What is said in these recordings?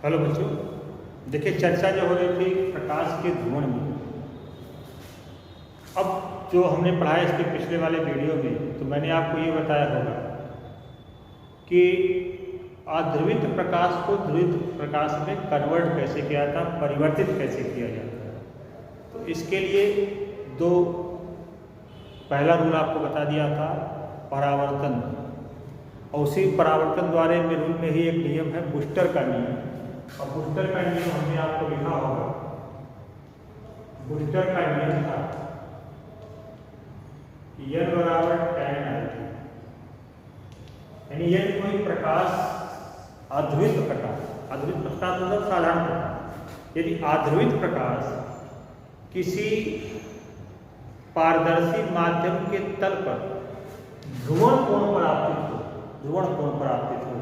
Hello बच्चों, देखिए चर्चा जो हो रही थी प्रकाश के ध्रुवण में। अब जो हमने पढ़ा है इसके पिछले वाले वीडियो में, तो मैंने आपको ये बताया होगा कि अध्रुवित प्रकाश को ध्रुवित प्रकाश में कन्वर्ट कैसे किया जाता, परिवर्तित कैसे किया जाता है। तो इसके लिए दो पहला रूल आपको बता दिया था, परावर्तन, और उसी परावर्तन द्वारा में रूल में ही एक नियम है बूस्टर का नियम। और बूस्टर का नियम हमने आपको लिखा होगा। बूस्टर का नियम था N बराबर tan I, यानी यदि कोई प्रकाश अध्रुवित प्रकाश, अध्रुवित प्रकाश मतलब साधारण प्रकाश, यदि अध्रुवित प्रकाश किसी पारदर्शी माध्यम के तल पर ध्रुवण कोण पर आपतित हो, ध्रुवण कोण पर आपतित हो,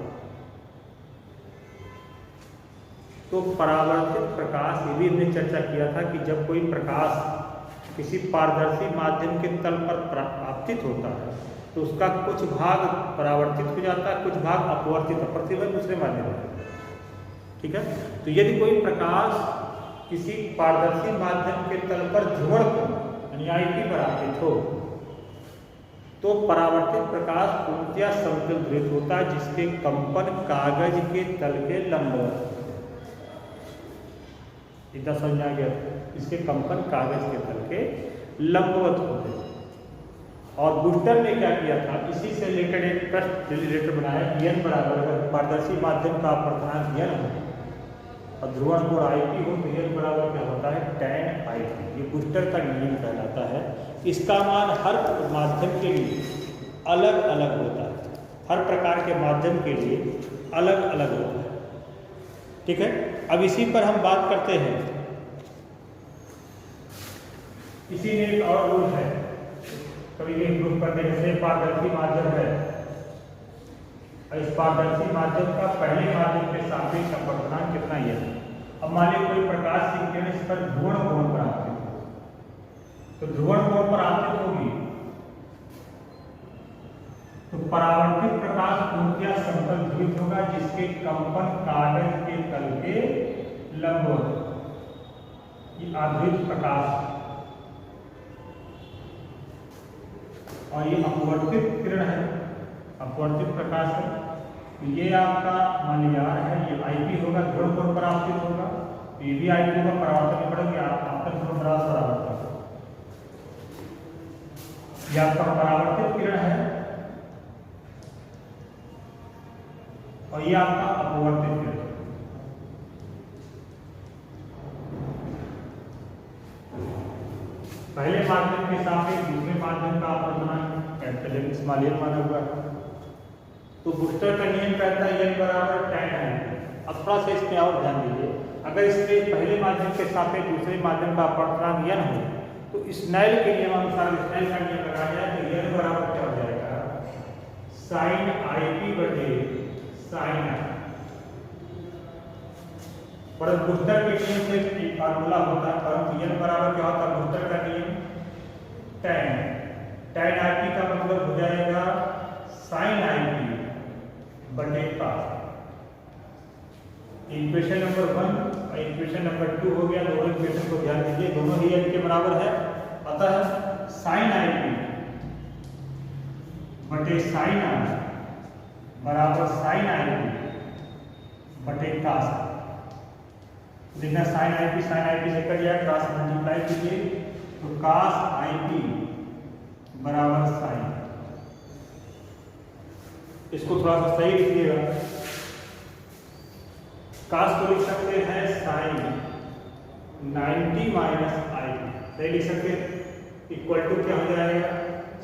तो परावर्तित प्रकाश, ये भी हमने चर्चा किया था कि जब कोई प्रकाश किसी पारदर्शी माध्यम के तल पर आपतित होता है तो उसका कुछ भाग परावर्तित हो जाता है, कुछ भाग अपवर्तित, प्रतिबिंब दूसरे माध्यम में। ठीक है, तो यदि कोई प्रकाश किसी पारदर्शी माध्यम के तल पर ध्रुवण कोण यानी IP पर आपतित हो तो परावर्तित प्रकाश पूर्णतया समतल ध्रुवित होता है, जिसके कंपन कागज के तल के लंबवत, इतना समझ आ गया। इसके कंपन कागज के तल के लंबवत होते हैं। और बूस्टर ने क्या किया था, इसी से लेकर एक प्रश्न रिलेटेड बनाया, N बराबर, अगर पारदर्शी माध्यम का अपवर्तनांक N हो और ध्रुवण कोण IP हो तो N बराबर क्या होता है, tan IP। ये बूस्टर का नियम कहलाता है। इसका मान हर माध्यम के लिए अलग अलग होता है, हर प्रकार के माध्यम के लिए अलग अलग होता है। ठीक है, अब इसी पर हम बात करते हैं। इसी में एक और रूल है, कभी भी प्रूफ करने जैसे पारदर्शी माध्यम है, और इस पारदर्शी माध्यम का पहले माध्यम के सापेक्ष अपवर्तनांक कितना है। अब मान लीजिए कोई प्रकाश की किरण इस पर ध्रुवण कोण पर आपतित हो, तो ध्रुवण कोण पर आपतित होगी तो परावर्तित प्रकाश पूर्णतया समतल ध्रुवित होगा, जिसके कंपन कागज के तल के लंबवत। ये अध्रुवित प्रकाश और ये अपवर्तित किरण है, अपवर्तित प्रकाश है। तो ये आपका मान लीजिए है, ये IP होगा, ध्रुवण कोण पर आपतित होगा, ये भी IP होगा, परावर्तन पड़ेगा, आपतन कोण बराबर। ये आपका परावर्तित किरण है और ये आपका अपवर्तित किरण। पहले माध्यम के सापेक्ष दूसरे माध्यम का अपवर्तनांक कैपिटल स्मॉल n माना हुआ है। तो बूस्टर का नियम कहता है N बराबर tan I। अब थोड़ा सा इसमें और ध्यान दीजिए, अगर इसमें पहले माध्यम के सापेक्ष दूसरे माध्यम का अपवर्तनांक n हो तो स्नेल के नियमानुसार, स्नेल का नियम लगाया जाए तो N बराबर क्या हो जाएगा, sin IP बटे sin I। पर बूस्टर के नियम से एक फार्मूला होता है, परंतु N बराबर क्या होता है, बूस्टर का नियम tan IP का मतलब हो जाएगा sin IP बटे cos। इक्वेशन नंबर 1 और इक्वेशन नंबर 2 हो गया। दोनों इक्वेशन को ध्यान दीजिए, दोनों ही n के बराबर है। अतः sin IP बटे sin I बराबर sin IP बटे cos। देखना sin IP से कट जाए, क्रॉस मल्टीप्लाई कीजिए तो cos IP बराबर sin। इसको थोड़ा सा सही लिखिएगा, cos को लिख सकते हैं sin 90 माइनस IP, सही लिख सकते हैं, इक्वल टू क्या हो जाएगा,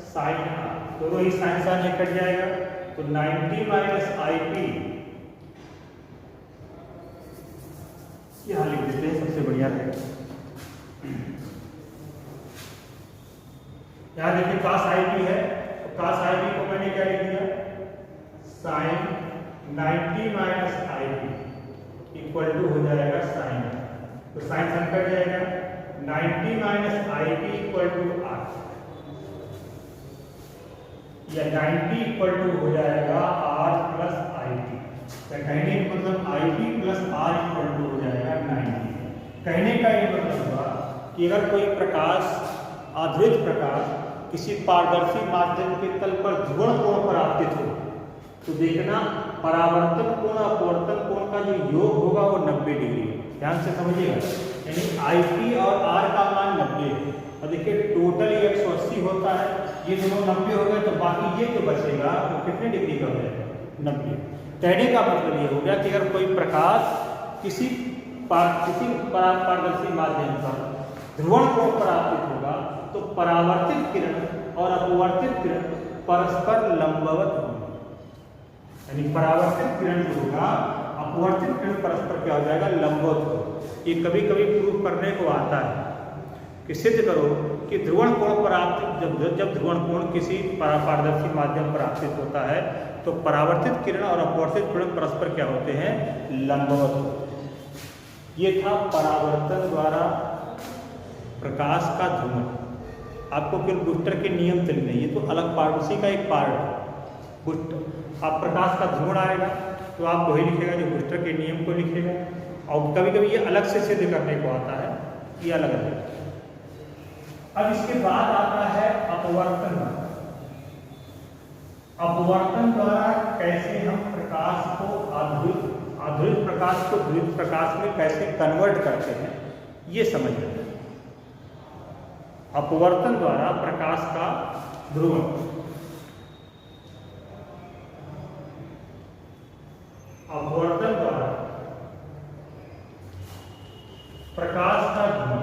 sin R। दोनों ही साइन कट जाएगा तो 90 माइनस IP यहां लिख देते हैं, सबसे बढ़िया रहेगा। यहां देखिए cos IP है, तो cos IP को मैंने क्या लिख दिया, sin 90 minus IP equal to हो जाएगा sin। तो साइन कट जाएगा, 90 minus IP equal to R, या 90 इक्वल टू हो जाएगा R प्लस IP। कहने का मतलब IT plus R equal to हो जाएगा 90। कहने का ये मतलब हुआ कि अगर कोई प्रकाश, आध्रुवित प्रकाश किसी पारदर्शी माध्यम के तल पर ध्रुवण कोण पर आपतित हो तो देखना परावर्तन कोण अपवर्तन कोण का जो योग होगा वो 90 डिग्री। ध्यान से समझिएगा, यानी IT और R का मान 90 है और देखिए टोटल 180 होता है, ये दोनों 90 हो गए तो बाकी ये जो बचेगा वो कितने डिग्री का हो जाएगा? 90। कहने का मतलब ये हो गया कि अगर कोई प्रकाश किसी पारदर्शी माध्यम पर ध्रुवण कोण पर आपतित होगा तो परावर्तित किरण और अपवर्तित किरण परस्पर लंबवत होंगे। यानी परावर्तित किरण जो होगा अपवर्तित किरण परस्पर क्या हो जाएगा? लंबवत होगा। ये कभी कभी प्रूफ करने को आता है कि सिद्ध करो कि ध्रुवण कोण पर आपतित जब ध्रुवण कोण किसी पारदर्शी माध्यम पर आपतित होता है तो परावर्तित किरण और अपवर्तित किरण परस्पर क्या होते हैं? लंबवत होते हैं। ये था परावर्तन द्वारा प्रकाश का ध्रुवण। आपको केवल ब्रूस्टर के नियम चलने, ये तो अलग पार्ट, उसी का एक पार्ट है। आप प्रकाश का ध्रुवण आएगा तो आप वही लिखेगा जो ब्रूस्टर के नियम को लिखेगा, और कभी कभी ये अलग से सिद्ध करने को आता है, ये अलग अलग। अब इसके बाद आता है अपवर्तन। अपवर्तन द्वारा कैसे हम प्रकाश को आध्रुवित प्रकाश को ध्रुवित प्रकाश में कैसे कन्वर्ट करते हैं ये समझ लेते हैं। अपवर्तन द्वारा प्रकाश का ध्रुवण, अपवर्तन द्वारा प्रकाश का ध्रुवण,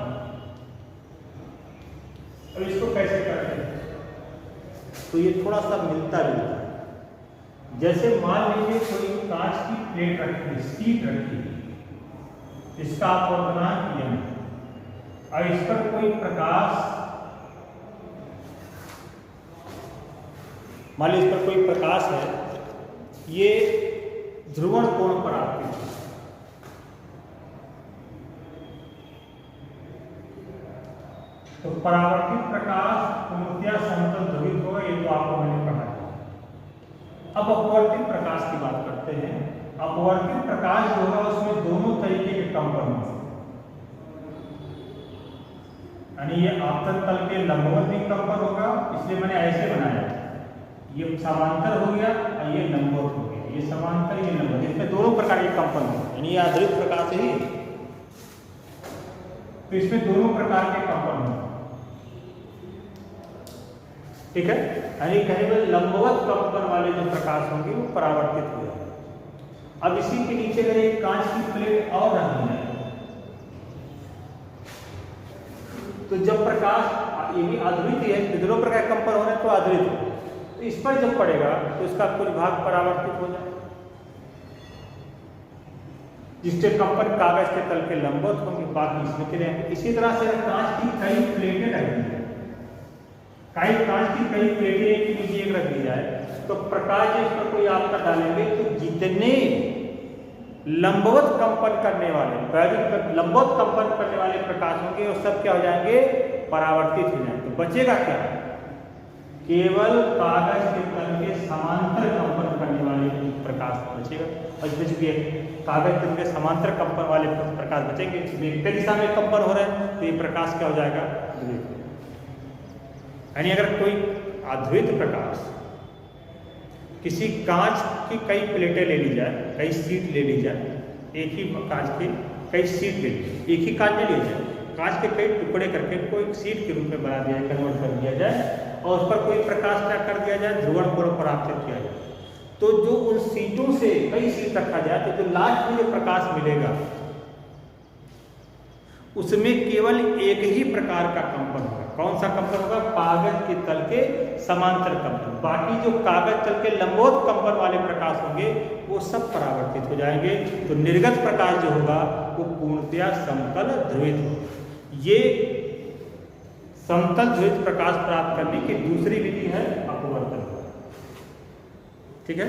अब इसको कैसे करते हैं तो ये थोड़ा सा मिलता जुलता है। जैसे मान लीजिए कोई कांच की प्लेट रखी, शीट रखी, इसका अपवर्तनांक m और इस पर कोई प्रकाश, मान लीजिए इस पर कोई प्रकाश है, ये ध्रुवण कोण पर आपतित है। तो परावर्तित प्रकाश पूर्णतया समतल ध्रुवित होगा, ये तो आपको मैंने पढ़ा है। अब अपवर्तित प्रकाश की बात करते हैं। अपवर्तित प्रकाश जो होगा उसमें दोनों तरीके के कंपन होंगे, यानी ये आपतन तल के लंबवत भी कंपन होगा, इसलिए मैंने ऐसे बनाया, ये समांतर हो गया और ये लंबवत हो गया, ये समांतर ये लंबवत, इसमें दोनों प्रकार के कंपन होंगे, यानी ये आध्रुवित प्रकाश ही, तो इसमें दोनों प्रकार के कंपन होंगे। ठीक है, यानी कहीं पर लंबवत कंपन वाले जो प्रकाश होंगे वो परावर्तित हो जाएंगे। अब इसी के नीचे अगर एक कांच की प्लेट और रख दी जाए तो जब प्रकाश, ये भी आध्रुवित ही है, दोनों प्रकार कंपन हो रहे हैं तो आध्रुवित हो, तो इस पर जब पड़ेगा तो इसका कुछ भाग परावर्तित हो जाए, जिससे कंपन कागज के तल के लंबवत होंगे, बाकी इसमें चले जाएंगे। इसी तरह से कांच की कई प्लेटें रख दी जाए, कांच की कई प्लेटें एक के नीचे एक रख दी जाए तो प्रकाश इस पर कोई आपका डालेंगे तो जितने लंबवत कंपन करने वाले, लंबवत कंपन करने वाले प्रकाश होंगे वो सब क्या हो जाएंगे? परावर्तित हो जाएंगे। तो बचेगा क्या? केवल कागज के तल के समांतर कंपन करने वाले प्रकाश बचेगा, और इसमें भी कागज तल के समांतर कंपन वाले प्रकाश बचेंगे। इसमें एक दिशा में कंपन हो रहे हैं तो ये प्रकाश क्या हो जाएगा? ध्रुवित। यानी अगर कोई आध्रुवित प्रकाश किसी कांच की कई प्लेटें ले ली जाए, कई शीट ले ली जाए, एक ही कांच की कई शीट ले ली, एक ही कांच ले लिया जाए, कांच के कई टुकड़े करके कोई शीट के रूप में बना दिया जाए, कन्वर्ट कर दिया जाए और उस पर कोई प्रकाश क्या कर दिया जाए? ध्रुवण कोण पर आपतित किया जाए, तो जो उन शीटों से कई शीट रखा जाए तो जो लास्ट में जो प्रकाश मिलेगा उसमें केवल एक ही प्रकार का कंपन होगा। कौन सा कंपन होगा? कागज के तल के समांतर कंपन। बाकी जो कागज तल के लंबवत कंपन वाले प्रकाश होंगे वो सब परावर्तित हो जाएंगे, तो निर्गत प्रकाश जो होगा वो पूर्णतया समतल ध्रुवित होगा। ये समतल ध्रुवित प्रकाश प्राप्त करने की दूसरी विधि है अपवर्तन। ठीक है,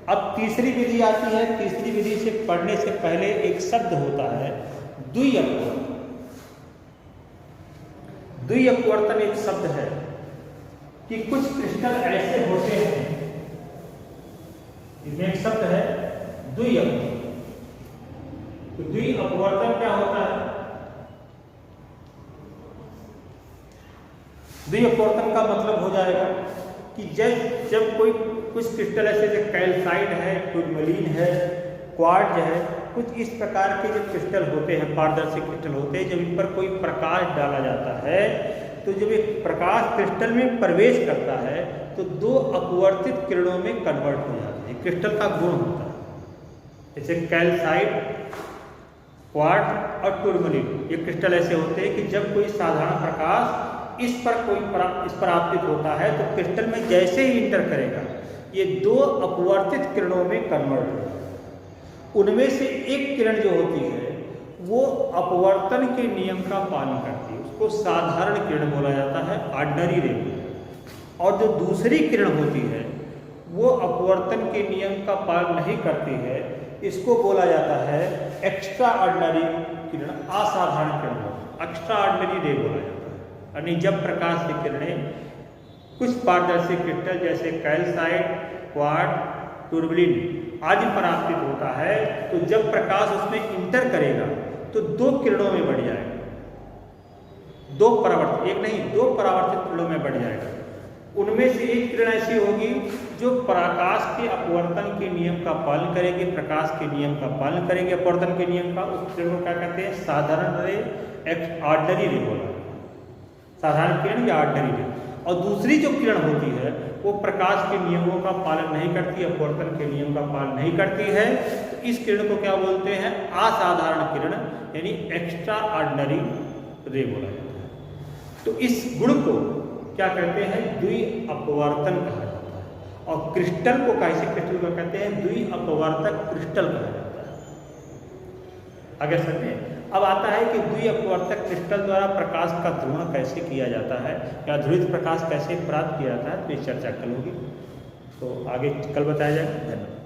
अब तीसरी विधि आती है। तीसरी विधि से पढ़ने से पहले एक शब्द होता है द्विअपवर्तन। द्विअपवर्तन एक शब्द है कि कुछ क्रिस्टल ऐसे होते हैं, इसमें एक शब्द है द्विअपवर्तन। तो द्विअपवर्तन क्या होता है? द्विअपवर्तन का मतलब हो जाएगा कि जब कोई कुछ क्रिस्टल ऐसे जैसे कैल्साइट है, टूरमैलीन है, क्वार्ट्ज है, कुछ इस प्रकार के जब क्रिस्टल होते हैं, पारदर्शी क्रिस्टल होते हैं, जब इन पर कोई प्रकाश डाला जाता है तो जब एक प्रकाश क्रिस्टल में प्रवेश करता है तो दो अपवर्तित किरणों में कन्वर्ट हो जाते हैं। क्रिस्टल का गुण होता है। जैसे कैल्साइट, क्वार्ट्ज और टूरमैलीन, ये क्रिस्टल ऐसे होते हैं कि जब कोई साधारण प्रकाश इस पर आपतित होता है तो क्रिस्टल में जैसे ही इंटर करेगा ये दो अपवर्तित किरणों में कन्वर्ट होगा। उनमें से एक किरण जो होती है वो अपवर्तन के नियम का पालन करती है, उसको साधारण किरण बोला जाता है, ऑर्डिनरी रे। और जो दूसरी किरण होती है वो अपवर्तन के नियम का पालन नहीं करती है, इसको बोला जाता है एक्स्ट्रा ऑर्डिनरी किरण, असाधारण किरण, एक्स्ट्रा ऑर्डिनरी रे बोला जाता है। यानी जब प्रकाश की किरणें कुछ पारदर्शी क्रिस्टल जैसे कैल्साइट, क्वार्ट्ज, टूरमैलीन आदि पर आपतित होता है तो जब प्रकाश उसमें इंटर करेगा तो दो किरणों में बढ़ जाएगा, दो परावर्तित किरणों में बढ़ जाएगा। उनमें से एक किरण ऐसी होगी जो प्रकाश के अपवर्तन के नियम का पालन करेगी, प्रकाश के नियम का पालन करेगी, अपवर्तन के नियम का, उस किरण को क्या कहते हैं? साधारण रे, ऑर्डिनरी रे बोला, साधारण किरण या ऑर्डिनरी रे। और दूसरी जो किरण होती है वो प्रकाश के नियमों का पालन नहीं करती, अपवर्तन के नियम का पालन नहीं करती है, तो इस किरण को क्या बोलते हैं? असाधारण किरण, यानी एक्स्ट्रा ऑर्डिनरी रे बोला जाता है। तो इस गुण को क्या कहते हैं? द्विअपवर्तन कहा जाता है। और क्रिस्टल को कैसे क्रिस्टल को कहते हैं? द्विअपवर्तक क्रिस्टल कहा जाता है। आगे समझे। अब आता है कि द्विअपवर्तक क्रिस्टल द्वारा प्रकाश का ध्रुवण कैसे किया जाता है या ध्रुवित प्रकाश कैसे प्राप्त किया जाता है, तो ये चर्चा कल होगी। तो आगे कल बताया जाएगा। धन्यवाद।